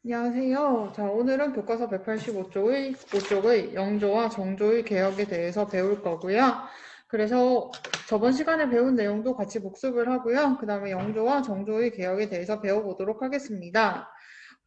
안녕하세요. 자, 오늘은 교과서 185쪽의 영조와 정조의 개혁에 대해서 배울 거고요. 그래서 저번 시간에 배운 내용도 같이 복습을 하고요. 그 다음에 영조와 정조의 개혁에 대해서 배워보도록 하겠습니다.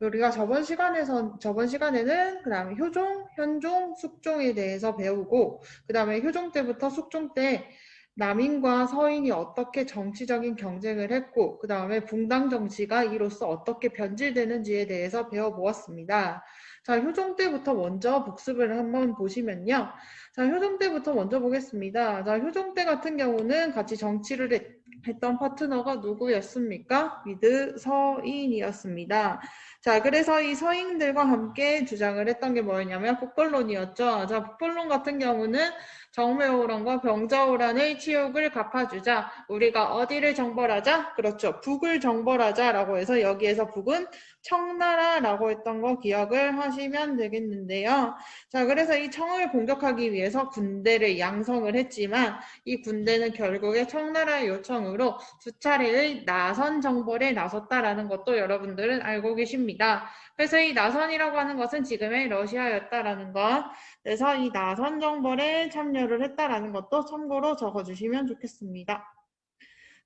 우리가 저번 시간에는 그 다음에 효종, 현종, 숙종에 대해서 배우고, 그 다음에 효종 때부터 숙종 때 남인과 서인이 어떻게 정치적인 경쟁을 했고, 그 다음에 붕당 정치가 이로써 어떻게 변질되는지에 대해서 배워보았습니다. 자, 효종 때부터 먼저 복습을 한번 보시면요. 자, 효종 때부터 먼저 보겠습니다. 자, 효종 때 같은 경우는 같이 정치를 했던 파트너가 누구였습니까? 미드 서인이었습니다. 자, 그래서 이 서인들과 함께 주장을 했던 게 뭐였냐면 북벌론이었죠. 자, 북벌론 같은 경우는 정묘호란과 병자호란의 치욕을 갚아주자. 우리가 어디를 정벌하자? 그렇죠. 북을 정벌하자라고 해서 여기에서 북은 청나라라고 했던 거 기억을 하시면 되겠는데요. 자, 그래서 이 청을 공격하기 위해서 군대를 양성을 했지만 이 군대는 결국에 청나라의 요청으로 두 차례의 나선 정벌에 나섰다라는 것도 여러분들은 알고 계십니다. 그래서 이 나선이라고 하는 것은 지금의 러시아였다라는 것. 그래서 이 나선 정벌에 참여를 했다라는 것도 참고로 적어주시면 좋겠습니다.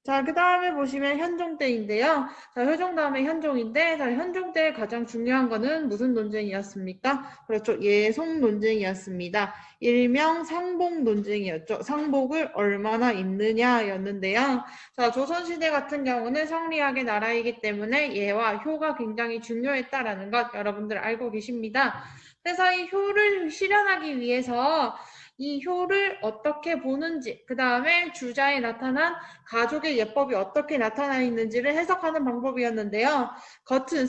자, 그 다음에 보시면 현종 때인데요. 자, 효종 다음에 현종인데, 자, 현종 때 가장 중요한 거는 무슨 논쟁이었습니까? 그렇죠. 예속 논쟁이었습니다. 일명 상복 논쟁이었죠. 상복을 얼마나 입느냐였는데요. 자, 조선시대 같은 경우는 성리학의 나라이기 때문에 예와 효가 굉장히 중요했다라는 것 여러분들 알고 계십니다. 그래서 이 효를 실현하기 위해서 이 효를 어떻게 보는지, 그 다음에 주자에 나타난 가족의 예법이 어떻게 나타나 있는지를 해석하는 방법이었는데요.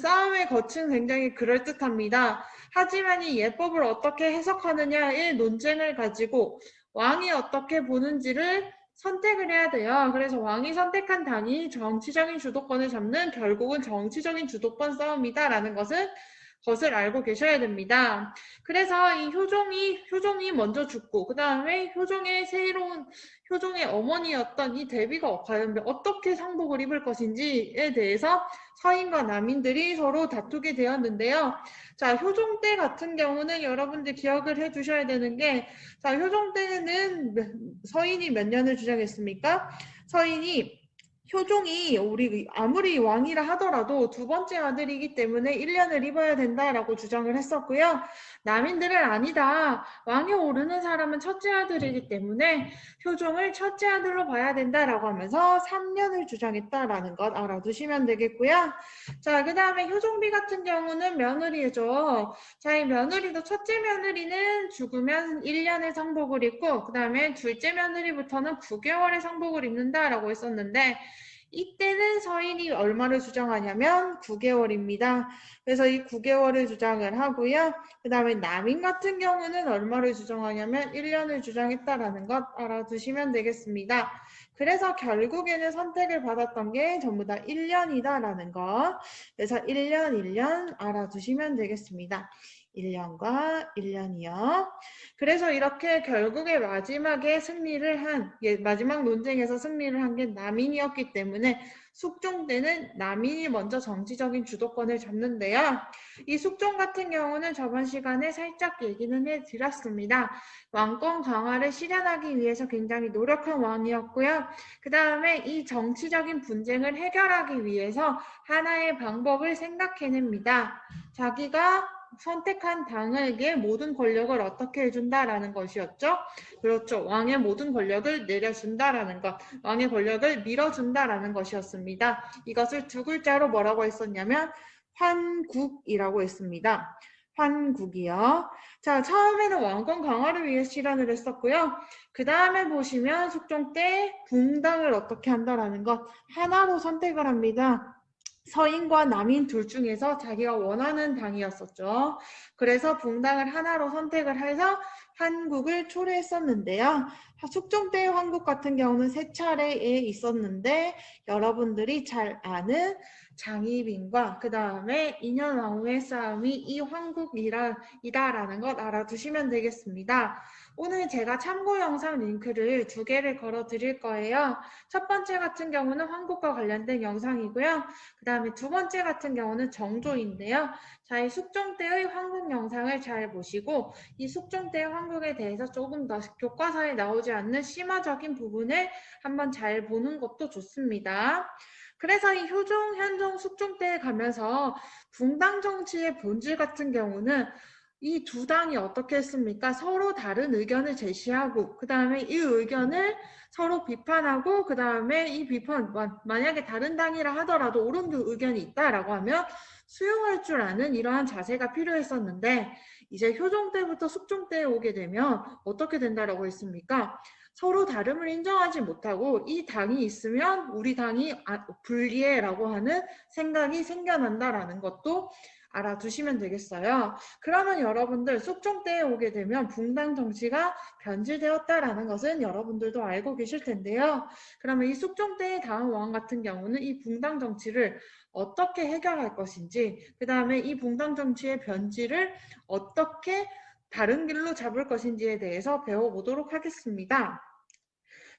싸움의 겉은 굉장히 그럴듯합니다. 하지만 이 예법을 어떻게 해석하느냐의 논쟁을 가지고 왕이 어떻게 보는지를 선택을 해야 돼요. 그래서 왕이 선택한 당이 정치적인 주도권을 잡는 결국은 정치적인 주도권 싸움이다라는 것을 알고 계셔야 됩니다. 그래서 이 효종이 먼저 죽고, 그 다음에 효종의 어머니였던 이 대비가 과연 어떻게 상복을 입을 것인지에 대해서 서인과 남인들이 서로 다투게 되었는데요. 자, 효종 때 같은 경우는 여러분들 기억을 해 두셔야 되는 게, 자, 효종 때는 서인이 몇 년을 주장했습니까? 효종이 우리 아무리 왕이라 하더라도 두 번째 아들이기 때문에 1년을 입어야 된다라고 주장을 했었고요. 남인들은 아니다. 왕에 오르는 사람은 첫째 아들이기 때문에 효종을 첫째 아들로 봐야 된다라고 하면서 3년을 주장했다라는 것 알아두시면 되겠고요. 자, 그 다음에 효종비 같은 경우는 며느리죠. 자, 이 며느리도 첫째 며느리는 죽으면 1년의 상복을 입고 그 다음에 둘째 며느리부터는 9개월의 상복을 입는다라고 했었는데 이때는 서인이 얼마를 주장하냐면 9개월입니다. 그래서 이 9개월을 주장을 하고요. 그 다음에 남인 같은 경우는 얼마를 주장하냐면 1년을 주장했다라는 것 알아두시면 되겠습니다. 그래서 결국에는 선택을 받았던 게 전부 다 1년이다라는 것. 그래서 1년 알아두시면 되겠습니다. 1년과 1년이요. 그래서 이렇게 결국에 마지막 논쟁에서 승리를 한 게 남인이었기 때문에 숙종 때는 남인이 먼저 정치적인 주도권을 잡는데요. 이 숙종 같은 경우는 저번 시간에 살짝 얘기는 해드렸습니다. 왕권 강화를 실현하기 위해서 굉장히 노력한 왕이었고요. 그 다음에 이 정치적인 분쟁을 해결하기 위해서 하나의 방법을 생각해냅니다. 자기가 선택한 당에게 모든 권력을 어떻게 해준다라는 것이었죠. 그렇죠. 왕의 모든 권력을 내려준다라는 것, 왕의 권력을 밀어준다라는 것이었습니다. 이것을 두 글자로 뭐라고 했었냐면 환국이라고 했습니다. 환국이요. 자, 처음에는 왕권 강화를 위해 실현을 했었고요. 그 다음에 보시면 숙종 때 붕당을 어떻게 한다라는 것 하나로 선택을 합니다. 서인과 남인 둘 중에서 자기가 원하는 당이었었죠. 그래서 붕당을 하나로 선택을 해서 한국을 초래했었는데요. 숙종 때의 한국 같은 경우는 세 차례에 있었는데 여러분들이 잘 아는 장희빈과 그 다음에 인현왕후의 싸움이 이 황국이다라는 것 알아두시면 되겠습니다. 오늘 제가 참고 영상 링크를 2개를 걸어 드릴 거예요. 첫 번째 같은 경우는 황국과 관련된 영상이고요. 그 다음에 두 번째 같은 경우는 정조인데요. 자, 이 숙종 때의 황국 영상을 잘 보시고 이 숙종 때의 황국에 대해서 조금 더 교과서에 나오지 않는 심화적인 부분을 한번 잘 보는 것도 좋습니다. 그래서 이 효종, 현종, 숙종 때에 가면서 붕당 정치의 본질 같은 경우는 이 두 당이 어떻게 했습니까? 서로 다른 의견을 제시하고 그 다음에 이 의견을 서로 비판하고 그 다음에 이 비판 만약에 다른 당이라 하더라도 옳은 의견이 있다라고 하면 수용할 줄 아는 이러한 자세가 필요했었는데 이제 효종 때부터 숙종 때에 오게 되면 어떻게 된다라고 했습니까? 서로 다름을 인정하지 못하고 이 당이 있으면 우리 당이 불리해라고 하는 생각이 생겨난다라는 것도 알아두시면 되겠어요. 그러면 여러분들 숙종 때에 오게 되면 붕당 정치가 변질되었다라는 것은 여러분들도 알고 계실 텐데요. 그러면 이 숙종 때의 다음 왕 같은 경우는 이 붕당 정치를 어떻게 해결할 것인지, 그 다음에 이 붕당 정치의 변질을 어떻게 다른 길로 잡을 것인지에 대해서 배워보도록 하겠습니다.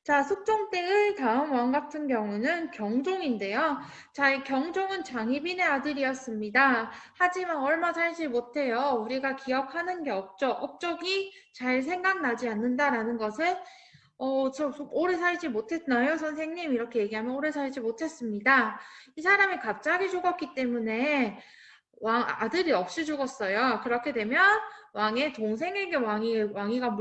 자, 숙종 때의 다음 왕 같은 경우는 경종인데요. 자, 이 경종은 장희빈의 아들이었습니다. 하지만 얼마 살지 못해요. 우리가 기억하는 게 없죠. 업적이 잘 생각나지 않는다라는 것을 저 오래 살지 못했나요, 선생님? 이렇게 얘기하면 오래 살지 못했습니다. 이 사람이 갑자기 죽었기 때문에 아들이 없이 죽었어요. 그렇게 되면 왕의 동생에게 왕위가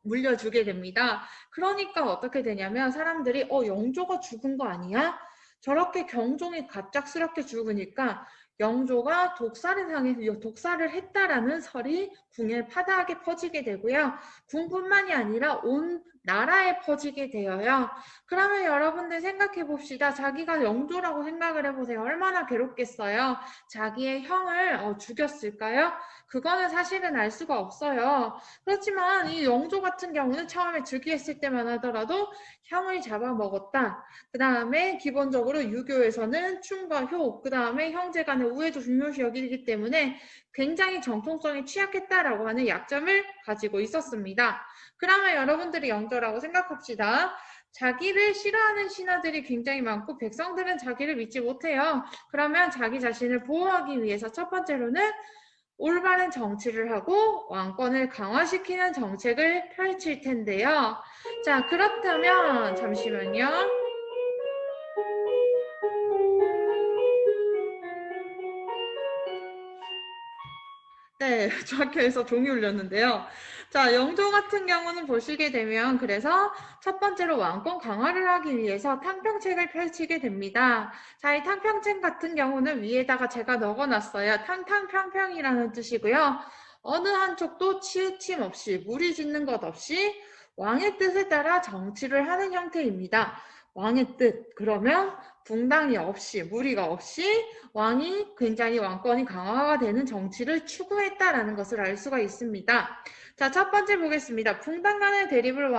물려주게 됩니다. 그러니까 어떻게 되냐면 사람들이 영조가 죽은 거 아니야? 저렇게 경종이 갑작스럽게 죽으니까 영조가 독살을 했다라는 설이 궁에 파다하게 퍼지게 되고요. 궁뿐만이 아니라 온 나라에 퍼지게 되어요. 그러면 여러분들 생각해 봅시다. 자기가 영조라고 생각을 해보세요. 얼마나 괴롭겠어요. 자기의 형을 죽였을까요? 그거는 사실은 알 수가 없어요. 그렇지만 이 영조 같은 경우는 처음에 즉위했을 때만 하더라도 형을 잡아먹었다. 그 다음에 기본적으로 유교에서는 충과 효, 그 다음에 형제 간의 우애도 중요시 여기기 때문에 굉장히 정통성이 취약했다라고 하는 약점을 가지고 있었습니다. 그러면 여러분들이 영조라고 생각합시다. 자기를 싫어하는 신하들이 굉장히 많고 백성들은 자기를 믿지 못해요. 그러면 자기 자신을 보호하기 위해서 첫 번째로는 올바른 정치를 하고 왕권을 강화시키는 정책을 펼칠 텐데요. 자, 그렇다면 잠시만요. 네, 저학교에서 종이 울렸는데요. 자, 영조 같은 경우는 보시게 되면 그래서 첫 번째로 왕권 강화를 하기 위해서 탕평책을 펼치게 됩니다. 자, 이 탕평책 같은 경우는 위에다가 제가 넣어놨어요. 탕탕평평이라는 뜻이고요. 어느 한쪽도 치우침 없이 무리 짓는 것 없이 왕의 뜻에 따라 정치를 하는 형태입니다. 왕의 뜻, 그러면 붕당이 없이 무리가 없이 왕이 굉장히 왕권이 강화가 되는 정치를 추구했다라는 것을 알 수가 있습니다. 자, 첫 번째 보겠습니다. 붕당 간의 대립을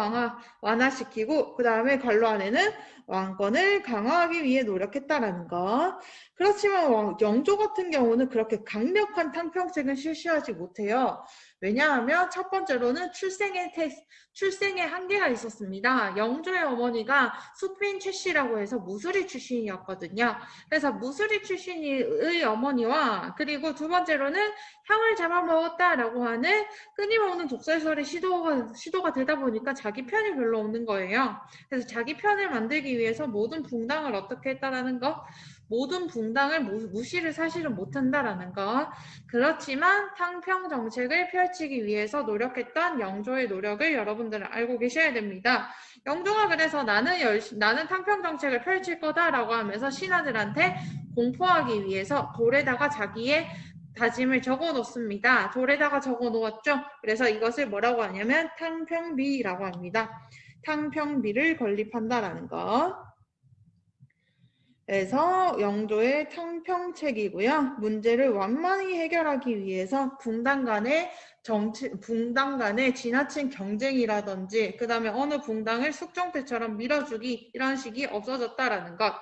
완화시키고 그 다음에 관로 안에는 왕권을 강화하기 위해 노력했다라는 것. 그렇지만 영조 같은 경우는 그렇게 강력한 탕평책은 실시하지 못해요. 왜냐하면 첫 번째로는 출생의 한계가 있었습니다. 영조의 어머니가 수빈 최씨라고 해서 무술이 출신이었거든요. 그래서 무술이 출신의 어머니와 그리고 두 번째로는 형을 잡아먹었다라고 하는 끊임없는 독설설의 시도가 되다 보니까 자기 편이 별로 없는 거예요. 그래서 자기 편을 만들기 위해서 모든 붕당을 어떻게 했다라는 거, 모든 붕당을 무시를 사실은 못한다라는 거. 그렇지만 탕평 정책을 펼치기 위해서 노력했던 영조의 노력을 여러분들은 알고 계셔야 됩니다. 영조가 그래서 나는 탕평 정책을 펼칠 거다라고 하면서 신하들한테 공포하기 위해서 돌에다가 자기의 다짐을 적어 놓습니다. 돌에다가 적어 놓았죠. 그래서 이것을 뭐라고 하냐면 탕평비라고 합니다. 탕평비를 건립한다라는 거. 그래서 영조의 탕평책이고요. 문제를 완만히 해결하기 위해서 붕당 간의 지나친 경쟁이라든지 그 다음에 어느 붕당을 숙종 때처럼 밀어주기 이런 식이 없어졌다라는 것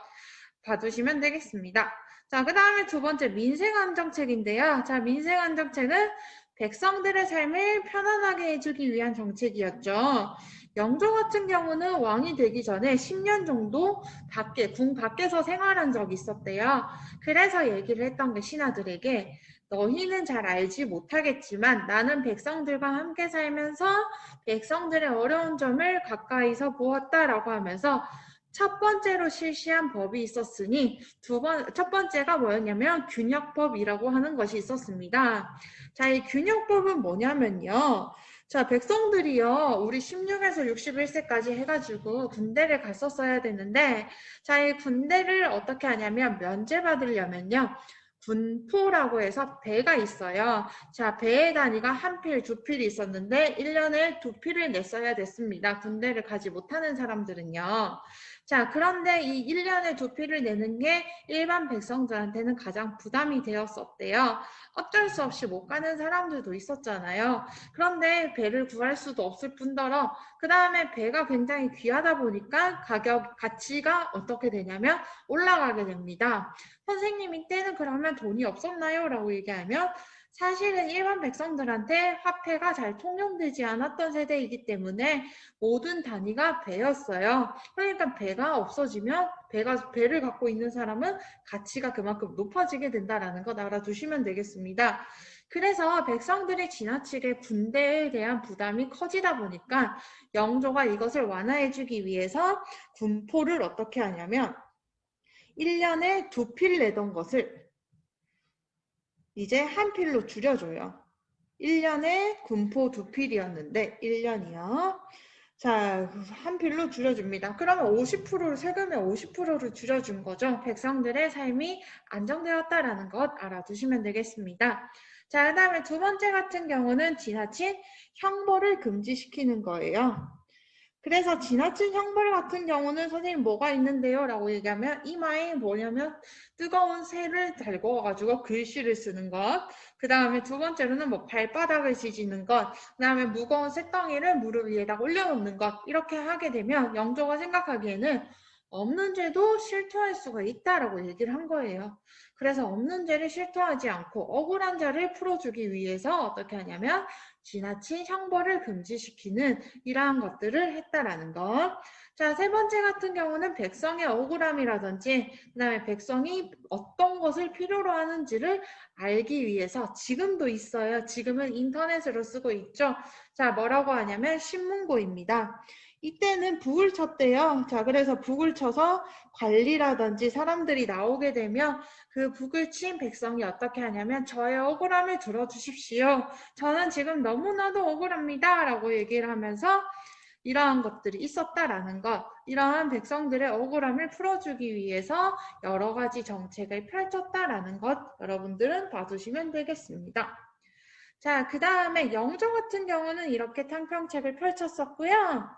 봐주시면 되겠습니다. 자, 그 다음에 두 번째 민생안정책인데요. 자, 민생안정책은 백성들의 삶을 편안하게 해주기 위한 정책이었죠. 영조 같은 경우는 왕이 되기 전에 10년 정도 궁 밖에서 생활한 적이 있었대요. 그래서 얘기를 했던 게 신하들에게 너희는 잘 알지 못하겠지만 나는 백성들과 함께 살면서 백성들의 어려운 점을 가까이서 보았다라고 하면서 첫 번째로 실시한 법이 있었으니 첫 번째가 뭐였냐면 균역법이라고 하는 것이 있었습니다. 자, 이 균역법은 뭐냐면요. 자, 백성들이요, 우리 16에서 61세까지 해가지고 군대를 갔었어야 되는데, 자, 이 군대를 어떻게 하냐면 면제받으려면요. 군포라고 해서 배가 있어요. 자, 배의 단위가 한 필, 두 필이 있었는데 1년에 두 필을 냈어야 됐습니다. 군대를 가지 못하는 사람들은요. 자, 그런데 이 1년에 두 필을 내는 게 일반 백성들한테는 가장 부담이 되었었대요. 어쩔 수 없이 못 가는 사람들도 있었잖아요. 그런데 배를 구할 수도 없을 뿐더러 그 다음에 배가 굉장히 귀하다 보니까 가치가 어떻게 되냐면 올라가게 됩니다. 선생님 이때는 그러면 돈이 없었나요? 라고 얘기하면 사실은 일반 백성들한테 화폐가 잘 통용되지 않았던 세대이기 때문에 모든 단위가 배였어요. 그러니까 배가 없어지면 배를 갖고 있는 사람은 가치가 그만큼 높아지게 된다는 것 알아두시면 되겠습니다. 그래서 백성들이 지나치게 군대에 대한 부담이 커지다 보니까 영조가 이것을 완화해주기 위해서 군포를 어떻게 하냐면 1년에 두 필 내던 것을 이제 한 필로 줄여줘요. 1년에 군포 두 필이었는데 1년이요. 자, 한 필로 줄여줍니다. 그러면 50%를 세금의 50%를 줄여준 거죠. 백성들의 삶이 안정되었다라는 것 알아두시면 되겠습니다. 자, 그 다음에 두 번째 같은 경우는 지나친 형벌을 금지시키는 거예요. 그래서 지나친 형벌 같은 경우는 선생님 뭐가 있는데요? 라고 얘기하면 이마에 뭐냐면 뜨거운 새를 달고 와가지고 글씨를 쓰는 것. 그 다음에 두 번째로는 뭐 발바닥을 지지는 것. 그 다음에 무거운 쇳덩이를 무릎 위에다 올려놓는 것. 이렇게 하게 되면 영조가 생각하기에는 없는 죄도 실토할 수가 있다라고 얘기를 한 거예요. 그래서 없는 죄를 실토하지 않고 억울한 자를 풀어주기 위해서 어떻게 하냐면 지나친 형벌을 금지시키는 이러한 것들을 했다라는 것. 자, 세 번째 같은 경우는 백성의 억울함이라든지 그다음에 백성이 어떤 것을 필요로 하는지를 알기 위해서 지금도 있어요. 지금은 인터넷으로 쓰고 있죠. 자, 뭐라고 하냐면 신문고입니다. 이때는 북을 쳤대요. 자, 그래서 북을 쳐서 관리라든지 사람들이 나오게 되면 그 북을 친 백성이 어떻게 하냐면 저의 억울함을 들어주십시오. 저는 지금 너무나도 억울합니다. 라고 얘기를 하면서 이러한 것들이 있었다라는 것, 이러한 백성들의 억울함을 풀어주기 위해서 여러 가지 정책을 펼쳤다라는 것 여러분들은 봐두시면 되겠습니다. 자, 그 다음에 영조 같은 경우는 이렇게 탕평책을 펼쳤었고요.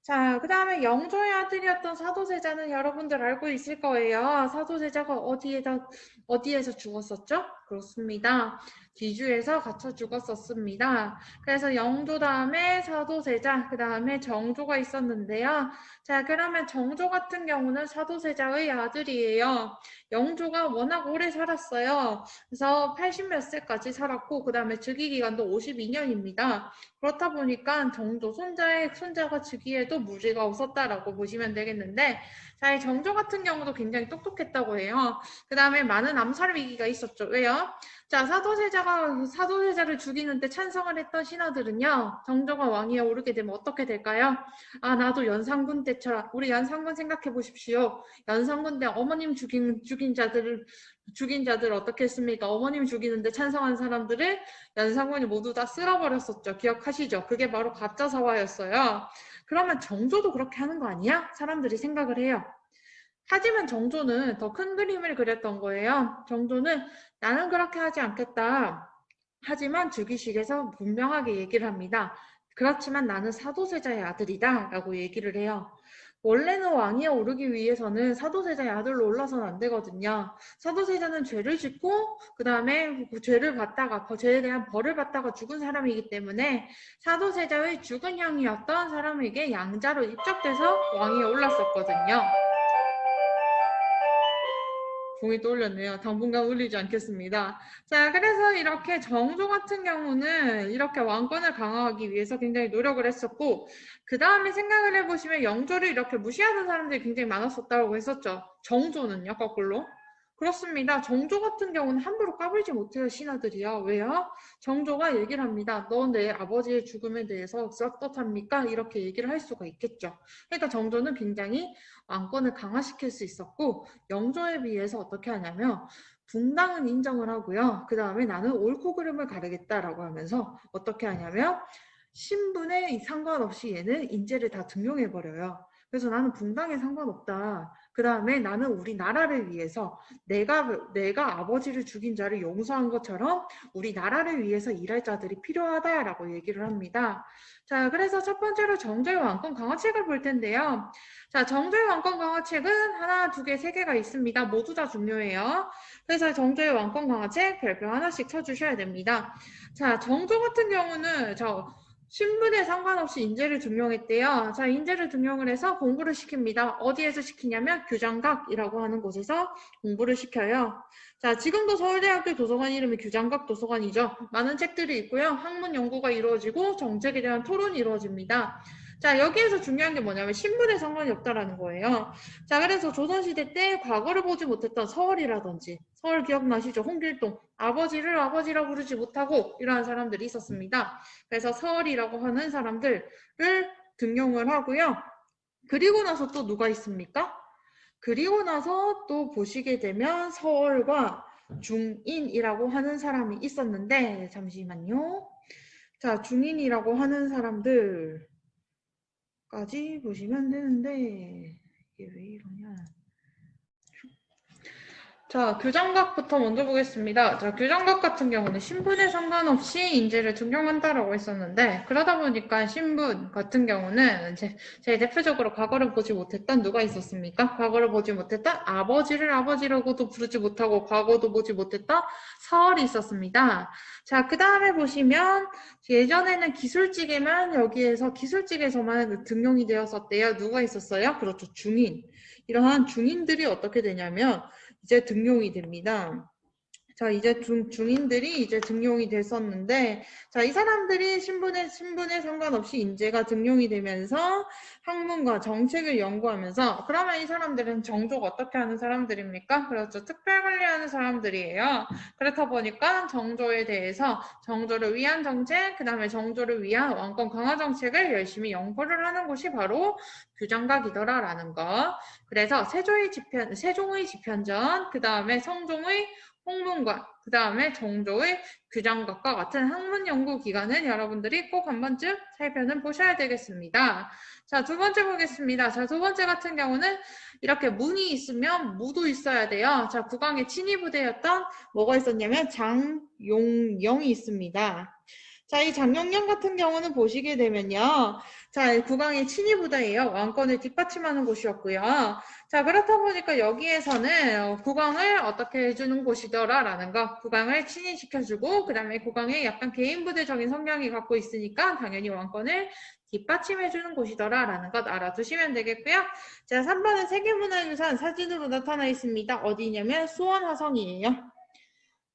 자, 그 다음에 영조의 아들이었던 사도세자는 여러분들 알고 있을 거예요. 사도세자가 어디에서 죽었었죠? 그렇습니다. 뒤주에서 갇혀 죽었었습니다. 그래서 영조 다음에 사도세자, 그 다음에 정조가 있었는데요. 자, 그러면 정조 같은 경우는 사도세자의 아들이에요. 영조가 워낙 오래 살았어요. 그래서 80몇 세까지 살았고, 그 다음에 즉위기간도 52년입니다. 그렇다 보니까 정조 손자가 즉위에도 무리가 없었다라고 보시면 되겠는데, 자, 이 정조 같은 경우도 굉장히 똑똑했다고 해요. 그 다음에 많은 암살 위기가 있었죠. 왜요? 자, 사도세자를 죽이는데 찬성을 했던 신하들은요, 정조가 왕위에 오르게 되면 어떻게 될까요? 아, 나도 연산군 때처럼, 우리 연산군 생각해 보십시오. 연산군 때 어머님 죽인 자들 어떻게 했습니까? 어머님 죽이는데 찬성한 사람들을 연산군이 모두 다 쓸어버렸었죠. 기억하시죠? 그게 바로 가짜 사화였어요. 그러면 정조도 그렇게 하는 거 아니야? 사람들이 생각을 해요. 하지만 정조는 더 큰 그림을 그렸던 거예요. 정조는 나는 그렇게 하지 않겠다. 하지만 즉위식에서 분명하게 얘기를 합니다. 그렇지만 나는 사도세자의 아들이다 라고 얘기를 해요. 원래는 왕위에 오르기 위해서는 사도세자의 아들로 올라서는 안 되거든요. 사도세자는 죄를 짓고 그 다음에 그 죄에 대한 벌을 받다가 죽은 사람이기 때문에 사도세자의 죽은 형이었던 사람에게 양자로 입적돼서 왕위에 올랐었거든요. 공이 떠올렸네요. 당분간 울리지 않겠습니다. 자, 그래서 이렇게 정조 같은 경우는 이렇게 왕권을 강화하기 위해서 굉장히 노력을 했었고, 그 다음에 생각을 해보시면 영조를 이렇게 무시하는 사람들이 굉장히 많았었다고 했었죠. 정조는요, 거꾸로. 그렇습니다. 정조 같은 경우는 함부로 까불지 못해요, 신하들이요. 왜요? 정조가 얘기를 합니다. 너 내 아버지의 죽음에 대해서 어떻답니까? 이렇게 얘기를 할 수가 있겠죠. 그러니까 정조는 굉장히 왕권을 강화시킬 수 있었고, 영조에 비해서 어떻게 하냐면 붕당은 인정을 하고요. 그 다음에 나는 옳고 그름을 가르겠다라고 하면서 어떻게 하냐면 신분에 상관없이 얘는 인재를 다 등용해버려요. 그래서 나는 붕당에 상관없다. 그 다음에 나는 우리나라를 위해서 내가 아버지를 죽인 자를 용서한 것처럼 우리나라를 위해서 일할 자들이 필요하다라고 얘기를 합니다. 자, 그래서 첫 번째로 정조의 왕권 강화책을 볼 텐데요. 자, 정조의 왕권 강화책은 하나, 두 개, 세 개가 있습니다. 모두 다 중요해요. 그래서 정조의 왕권 강화책 별표 하나씩 쳐주셔야 됩니다. 자, 정조 같은 경우는 신분에 상관없이 인재를 등용했대요. 자, 인재를 등용을 해서 공부를 시킵니다. 어디에서 시키냐면 규장각이라고 하는 곳에서 공부를 시켜요. 자, 지금도 서울대학교 도서관 이름이 규장각 도서관이죠. 많은 책들이 있고요. 학문 연구가 이루어지고 정책에 대한 토론이 이루어집니다. 자, 여기에서 중요한 게 뭐냐면 신분에 상관이 없다라는 거예요. 자, 그래서 조선시대 때 과거를 보지 못했던 서얼이라든지, 서얼 기억나시죠? 홍길동. 아버지를 아버지라고 부르지 못하고 이러한 사람들이 있었습니다. 그래서 서얼이라고 하는 사람들을 등용을 하고요. 그리고 나서 또 누가 있습니까? 그리고 나서 또 보시게 되면 서얼과 중인이라고 하는 사람이 있었는데, 잠시만요. 자, 중인이라고 하는 사람들 까지 보시면 되는데 이게 왜 이러냐. 자, 규장각부터 먼저 보겠습니다. 자, 규장각 같은 경우는 신분에 상관없이 인재를 등용한다라고 했었는데, 그러다 보니까 신분 같은 경우는 제일 대표적으로 과거를 보지 못했던 누가 있었습니까? 과거를 보지 못했던 아버지를 아버지라고도 부르지 못하고 과거도 보지 못했던 서얼이 있었습니다. 자, 그 다음에 보시면 예전에는 기술직에만 여기에서 기술직에서만 등용이 되었었대요. 누가 있었어요? 그렇죠. 중인. 이러한 중인들이 어떻게 되냐면 이제 등용이 됩니다. 자, 이제 중인들이 이제 등용이 됐었는데, 자, 이 사람들이 신분에 상관없이 인재가 등용이 되면서 학문과 정책을 연구하면서, 그러면 이 사람들은 정조가 어떻게 하는 사람들입니까? 그렇죠. 특별 관리하는 사람들이에요. 그렇다 보니까 정조에 대해서 정조를 위한 정책, 그 다음에 정조를 위한 왕권 강화 정책을 열심히 연구를 하는 곳이 바로 규장각이더라라는 거. 그래서 세종의 집현전, 그 다음에 성종의 홍문관, 그 다음에 정조의 규장각과 같은 학문연구기관은 여러분들이 꼭 한 번쯤 살펴는 보셔야 되겠습니다. 자, 두 번째 보겠습니다. 자, 두 번째 같은 경우는 이렇게 문이 있으면 무도 있어야 돼요. 자, 국왕의 친위부대였던 뭐가 있었냐면 장용영이 있습니다. 자, 이 장용영 같은 경우는 보시게 되면요. 자, 국왕의 친위부대예요. 왕권을 뒷받침하는 곳이었고요. 자, 그렇다 보니까 여기에서는 국왕을 어떻게 해주는 곳이더라라는 거, 국왕을 친인시켜주고, 그 다음에 국왕의 약간 개인부대적인 성향이 갖고 있으니까 당연히 왕권을 뒷받침해주는 곳이더라라는 것 알아두시면 되겠고요. 자, 3번은 세계문화유산 사진으로 나타나 있습니다. 어디냐면 수원화성이에요.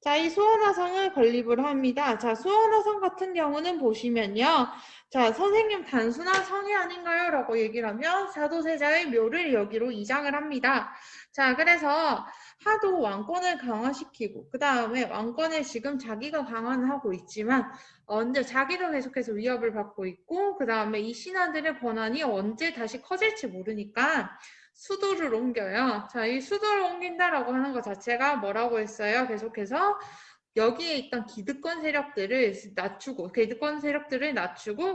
자, 이 수원화성을 건립을 합니다. 자, 수원화성 같은 경우는 보시면요. 자, 선생님 단순한 성이 아닌가요? 라고 얘기를 하면 사도세자의 묘를 여기로 이장을 합니다. 자, 그래서 하도 왕권을 강화시키고 그 다음에 왕권을 지금 자기가 강화하고 있지만 언제 자기도 계속해서 위협을 받고 있고 그 다음에 이 신하들의 권한이 언제 다시 커질지 모르니까 수도를 옮겨요. 자, 이 수도를 옮긴다라고 하는 것 자체가 뭐라고 했어요? 계속해서 여기에 있던 기득권 세력들을 낮추고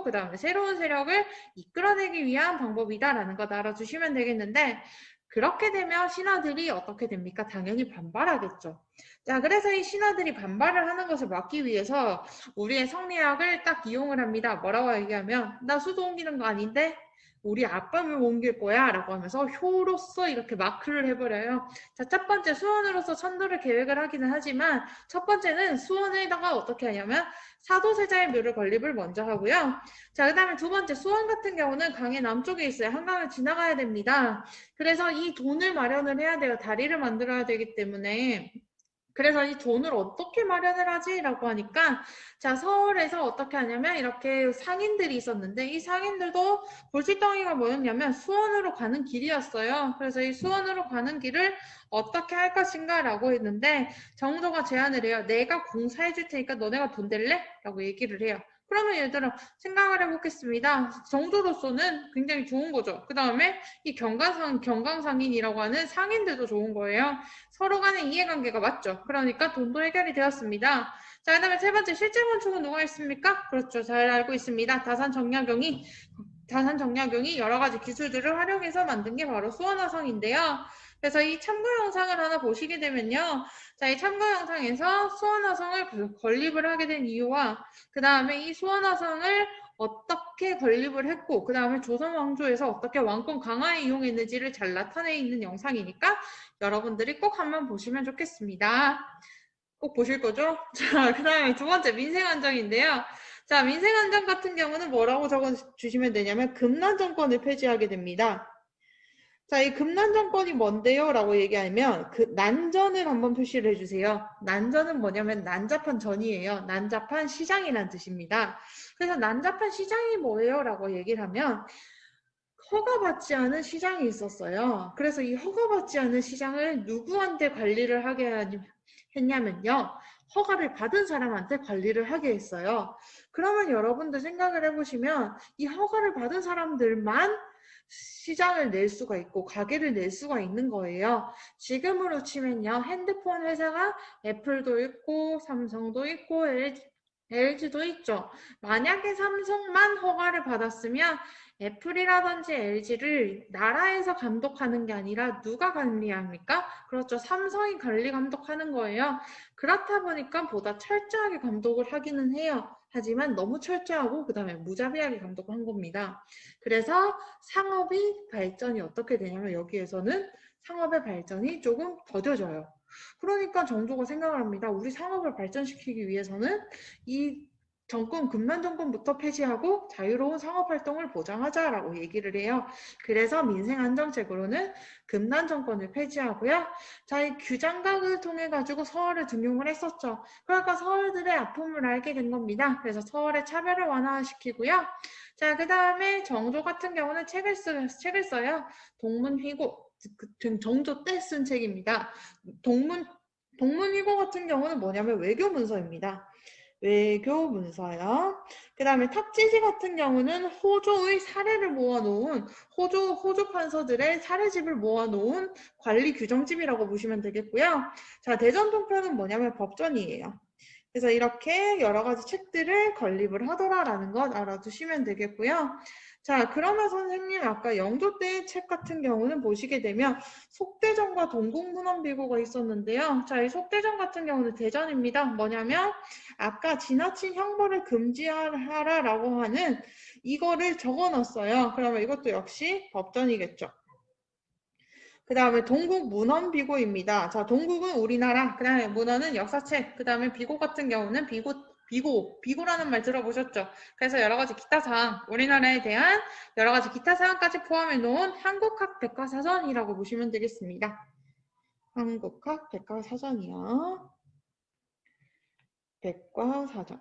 그 다음에 새로운 세력을 이끌어내기 위한 방법이다라는 것 알아주시면 되겠는데 그렇게 되면 신하들이 어떻게 됩니까? 당연히 반발하겠죠. 자, 그래서 이 신하들이 반발을 하는 것을 막기 위해서 우리의 성리학을 딱 이용을 합니다. 뭐라고 얘기하면 나 수도 옮기는 거 아닌데? 우리 아빠를 옮길 거야 라고 하면서 효로서 이렇게 마크를 해버려요. 자, 첫 번째 수원으로서 천도를 계획을 하기는 하지만 첫 번째는 수원에다가 어떻게 하냐면 사도세자의 묘를 건립을 먼저 하고요. 자, 그 다음에 두 번째 수원 같은 경우는 강의 남쪽에 있어요. 한강을 지나가야 됩니다. 그래서 이 돈을 마련을 해야 돼요. 다리를 만들어야 되기 때문에. 그래서 이 돈을 어떻게 마련을 하지? 라고 하니까 자, 서울에서 어떻게 하냐면 이렇게 상인들이 있었는데 이 상인들도 골칫덩이가 뭐였냐면 수원으로 가는 길이었어요. 그래서 이 수원으로 가는 길을 어떻게 할 것인가 라고 했는데 정조가 제안을 해요. 내가 공사해 줄 테니까 너네가 돈 댈래? 라고 얘기를 해요. 그러면 얘들아 생각을 해보겠습니다. 정조로서는 굉장히 좋은 거죠. 그 다음에 이 경강상인이라고 하는 상인들도 좋은 거예요. 서로 간의 이해관계가 맞죠. 그러니까 돈도 해결이 되었습니다. 자, 그 다음에 세 번째 실제 건축은 누가 했습니까? 그렇죠. 잘 알고 있습니다. 다산정약용이 여러 가지 기술들을 활용해서 만든 게 바로 수원화성인데요. 그래서 이 참고 영상을 하나 보시게 되면요. 자, 이 참고 영상에서 수원화성을 건립을 하게 된 이유와 그 다음에 이 수원화성을 어떻게 건립을 했고 그 다음에 조선 왕조에서 어떻게 왕권 강화에 이용했는지를 잘 나타내 있는 영상이니까 여러분들이 꼭 한번 보시면 좋겠습니다. 꼭 보실 거죠? 자, 그 다음에 두 번째 민생안정인데요. 자, 민생안정 같은 경우는 뭐라고 적어주시면 되냐면 금난정권을 폐지하게 됩니다. 자, 이 금난정권이 뭔데요? 라고 얘기하면 그 난전을 한번 표시를 해주세요. 난전은 뭐냐면 난잡한 전이에요. 난잡한 시장이란 뜻입니다. 그래서 난잡한 시장이 뭐예요? 라고 얘기를 하면 허가받지 않은 시장이 있었어요. 그래서 이 허가받지 않은 시장을 누구한테 관리를 하게 했냐면요. 허가를 받은 사람한테 관리를 하게 했어요. 그러면 여러분들 생각을 해보시면 이 허가를 받은 사람들만 시장을 낼 수가 있고 가게를 낼 수가 있는 거예요. 지금으로 치면요. 핸드폰 회사가 애플도 있고 삼성도 있고 LG도 있죠. 만약에 삼성만 허가를 받았으면 애플이라든지 LG를 나라에서 감독하는 게 아니라 누가 관리합니까? 그렇죠. 삼성이 관리 감독하는 거예요. 그렇다 보니까 보다 철저하게 감독을 하기는 해요. 하지만 너무 철저하고 그 다음에 무자비하게 감독한 겁니다. 그래서 상업이 발전이 어떻게 되냐면 여기에서는 상업의 발전이 조금 더뎌져요. 그러니까 정조가 생각을 합니다. 우리 상업을 발전시키기 위해서는 이 금난정권부터 폐지하고 자유로운 상업활동을 보장하자라고 얘기를 해요. 그래서 민생안정책으로는 금난정권을 폐지하고요. 자, 이 규장각을 통해 가지고 서울을 등용을 했었죠. 그러니까 서울들의 아픔을 알게 된 겁니다. 그래서 서울의 차별을 완화시키고요. 자, 그 다음에 정조 같은 경우는 책을 써요. 동문휘고, 정조 때 쓴 책입니다. 동문휘고 같은 경우는 뭐냐면 외교문서입니다. 외교문서요. 그 다음에 탑지지 같은 경우는 호조의 사례를 모아놓은 호조 판서들의 사례집을 모아놓은 관리 규정집이라고 보시면 되겠고요. 자, 대전통편은 뭐냐면 법전이에요. 그래서 이렇게 여러 가지 책들을 건립을 하더라라는 것 알아두시면 되겠고요. 자, 그러면 선생님 아까 영조 때의 책 같은 경우는 보시게 되면 속대전과 동국문헌비고가 있었는데요. 자, 이 속대전 같은 경우는 대전입니다. 뭐냐면 아까 지나친 형벌을 금지하라라고 하는 이거를 적어놨어요. 그러면 이것도 역시 법전이겠죠. 그 다음에 동국 문헌비고입니다. 자, 동국은 우리나라, 그 다음에 문헌은 역사책, 그 다음에 비고 같은 경우는 비고라는 말 들어보셨죠? 그래서 여러 가지 기타 사항, 우리나라에 대한 여러 가지 기타 사항까지 포함해 놓은 한국학 백과사전이라고 보시면 되겠습니다. 한국학 백과사전이요. 백과사전.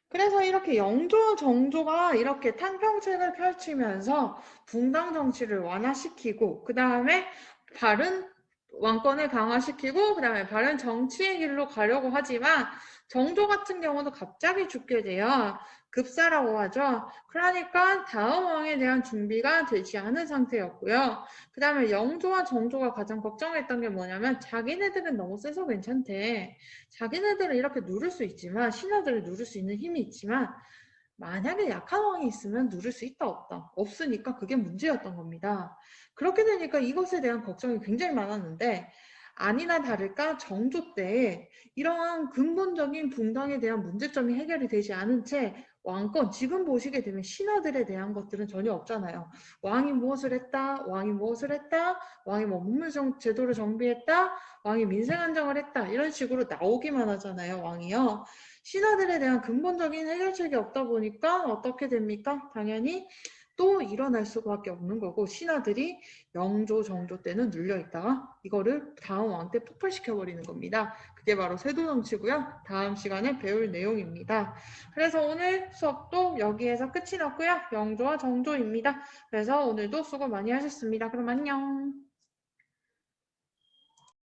그래서 이렇게 영조, 정조가 이렇게 탕평책을 펼치면서 붕당 정치를 완화시키고 그 다음에 바른 왕권을 강화시키고 그 다음에 바른 정치의 길로 가려고 하지만 정조 같은 경우도 갑자기 죽게 돼요. 급사라고 하죠. 그러니까 다음 왕에 대한 준비가 되지 않은 상태였고요. 그 다음에 영조와 정조가 가장 걱정했던 게 뭐냐면 자기네들은 너무 세서 괜찮대. 자기네들은 이렇게 누를 수 있지만 신하들을 누를 수 있는 힘이 있지만 만약에 약한 왕이 있으면 누를 수 있다 없다. 없으니까 그게 문제였던 겁니다. 그렇게 되니까 이것에 대한 걱정이 굉장히 많았는데 아니나 다를까 정조 때 이러한 근본적인 붕당에 대한 문제점이 해결이 되지 않은 채 왕권, 지금 보시게 되면 신하들에 대한 것들은 전혀 없잖아요. 왕이 무엇을 했다, 왕이 무엇을 했다, 왕이 뭐 문물 제도를 정비했다, 왕이 민생 안정을 했다, 이런 식으로 나오기만 하잖아요, 왕이요. 신하들에 대한 근본적인 해결책이 없다 보니까 어떻게 됩니까? 당연히 또 일어날 수밖에 없는 거고, 신하들이 영조, 정조 때는 눌려있다가 이거를 다음 왕 때 폭발시켜버리는 겁니다. 그게 바로 세도정치고요. 다음 시간에 배울 내용입니다. 그래서 오늘 수업도 여기에서 끝이 났고요. 영조와 정조입니다. 그래서 오늘도 수고 많이 하셨습니다. 그럼 안녕.